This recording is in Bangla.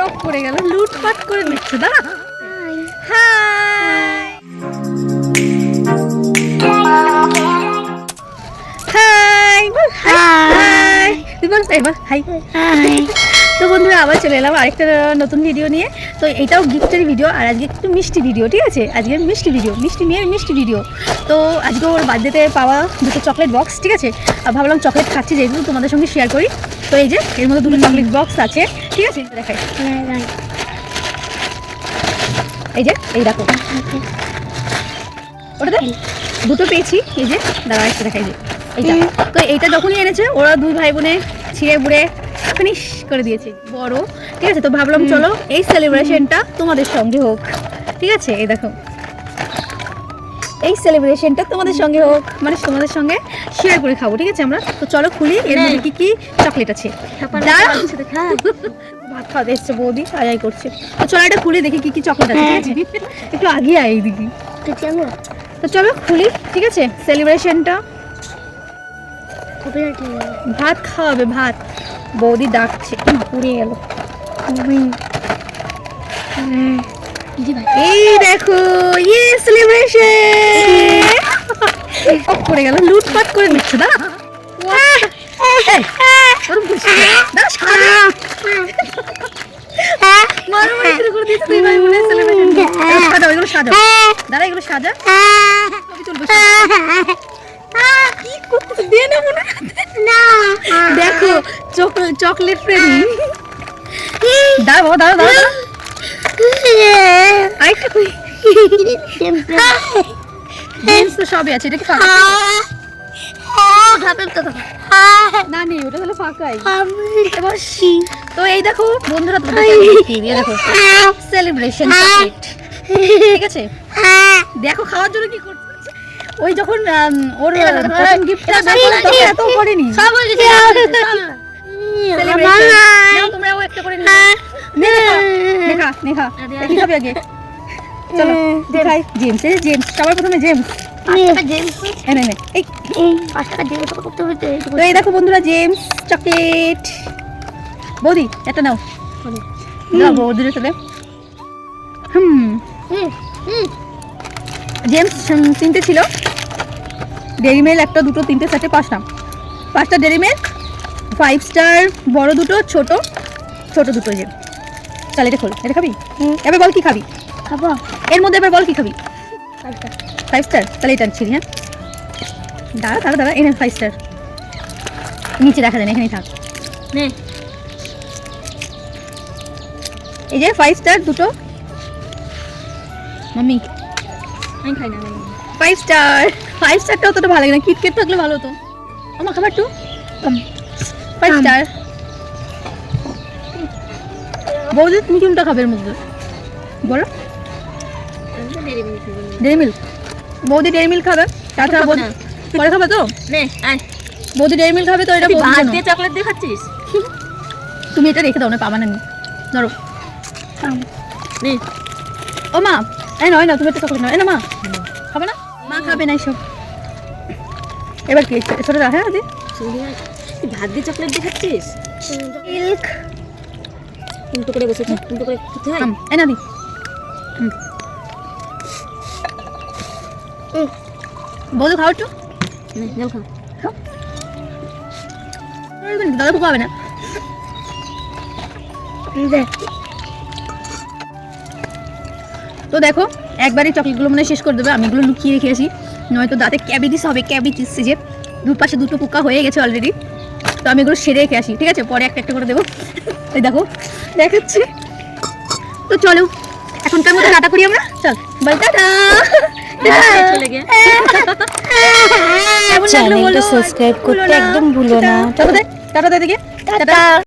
টপ পড়ে গেল, লুটপাট করে নিচ্ছে। দাঁড়া, হাই হাই হাই, তুই বল এবার হাই হাই। তো বন্ধুরা আবার চলে এলাম আরেকটা নতুন ভিডিও নিয়ে। তো এটাও গিফটের ভিডিও, আর আজকে একটু মিষ্টি ভিডিও, ঠিক আছে? আজকে মিষ্টি ভিডিও, মিষ্টি ভিডিও। তো আজকে ওর বার্থডেতে পাওয়া দুটো চকলেট বক্স, ঠিক আছে? আর ভাবলাম চকলেট খাচ্ছি যেহেতু তোমাদের সঙ্গে শেয়ার করি। তো এই যে এর মধ্যে দুটো চকলেট বক্স আছে, ঠিক আছে? দেখাই, এই যে এই দেখো, ওটাতে দুটো পেয়েছি। এই যে দাঁড়া একটু দেখাই, যে এইটা। তো এইটা যখনই এনেছে ওরা দুই ভাই বোনে ছিঁড়ে বুড়ে ফিনিশ করে দিয়েছে বড়, ঠিক আছে? তো ভাবলাম চলো এই সেলিব্রেশনটা তোমাদের সঙ্গে হোক, ঠিক আছে? এই দেখো এই সেলিব্রেশনটা তোমাদের সঙ্গে হোক, মানে তোমাদের সঙ্গে শেয়ার করে খাবো, ঠিক আছে? আমরা তো চলো খুলি এর মধ্যে কি কি চকলেট আছে। ভাত খাওয়াতে এসছে বৌদি, আয়াই করছে। তো চলো এটা খুলে দেখি কি কি চকলেট আছে, ঠিক আছে? একটু আগে আয় এইদিকে। তো চলো খুলি, ঠিক আছে? সেলিব্রেশনটা ভাত খাওয়াবে, ভাত। বৌদি ডাকছে, পুড়ে গেল। এই দেখো ইয়ে সেলিব্রেশন পড়ে গেল, লুটপাট করে নিচ্ছে। দাঁড়া, দাঁড়া এগুলো সাজা, ছবি তুলবো। দেখো চকলেট প্রেমী। দাঁড়া বাবা, দাঁড়া দাঁড়া, আরেকটা কই? জেমস তো সবই আছে, এটা কি ফাঁকা? না নেই, ওটা তাহলে ফাঁকাই। তো এই দেখো বন্ধুরা, দেখো সেলিব্রেশন চকলেট, ঠিক আছে? দেখো খাওয়ার জন্য কি করছে। ওই যখন ওর প্রথম গিফটটা তখন এত করেনি। তোমরাও একটা করে দেখা দেখা কি খাবে আগে? চলো দেখাই। জেমস, এই জেমস সবার প্রথমে জেমস। তো এই দেখো বন্ধুরা জেমস চকলেট। বৌদি এটা নাও, বৌদির চলে। জেমস তিনটে ছিল, ডেরি মিল্ক একটা, দুটো, তিনটে, চারটে, পাঁচটা ডেরি মিল্ক, 5 স্টার বড় দুটো, ছোট দুটো। যে চল এটা খোল, এটা খাবি? এবার বল কি খাবি? খাবো এর মধ্যে, এবার বল কি খাবি? 5 স্টার। তাহলে এটা ছিলি। হ্যাঁ দাঁড়া দাঁড়া দাঁড়া, এনে 5 স্টার নিচে দেখা যায় না, এখানেই থাক। এই যে 5 স্টার দুটো। মাম্মি আমি খাই না, 5 স্টারটা অতটা ভালো লাগে না, কিটকেট থাকলে ভালো হতো। আমার খাবার একটু কম। 5 স্টার। বৌদি তুমি কোনটা খাবে এর মধ্যে বলো? Dairy Milk. বৌদি ডেরি মিল্ক খাবে, তাছাড়া পরে খাবে তো? বৌদি ডেরি মিল্ক খাবে, তো এটা ভাত দিয়ে চকলেট দিয়ে খাচ্ছিস? তুমি এটা রেখে দাও না, পাবা না। ধরো ও মা, এই নয় না, তুমি একটা চকলেট নাও। এ না মা, খাবে না? মা খাবে না এইসব। এবার কি ছোট রাখে না? ভাত দিয়ে চকলেট দিয়ে খাচ্ছিস? মিল্ক উল্টো করে বসেছে, উল্টো করে খেতে হয়। এই না দি, বলো খাও একটু। খাও, দাদা খুব খাবে না। তো দেখো একবারই চকলেটগুলো মনে শেষ করে দেবে, আমি এগুলো লুকিয়ে রেখে আসি, নয়তো দাঁতে ক্যাভিটিস হবে। ক্যাভিটিস যে দুপাশে দুটো পোকা হয়ে গেছে অলরেডি, তো আমি এগুলো সেরে রেখে আসি, ঠিক আছে? পরে একটা একটা করে দেবো। এই দেখো দেখাচ্ছি। তো চলো এখনকার মতো টাটা করি আমরা, চল বল টাটা। চ্যানেলটা সাবস্ক্রাইব করতে একদম ভুলো না। টাটা দে, টাটা দে দিকে, টাটা।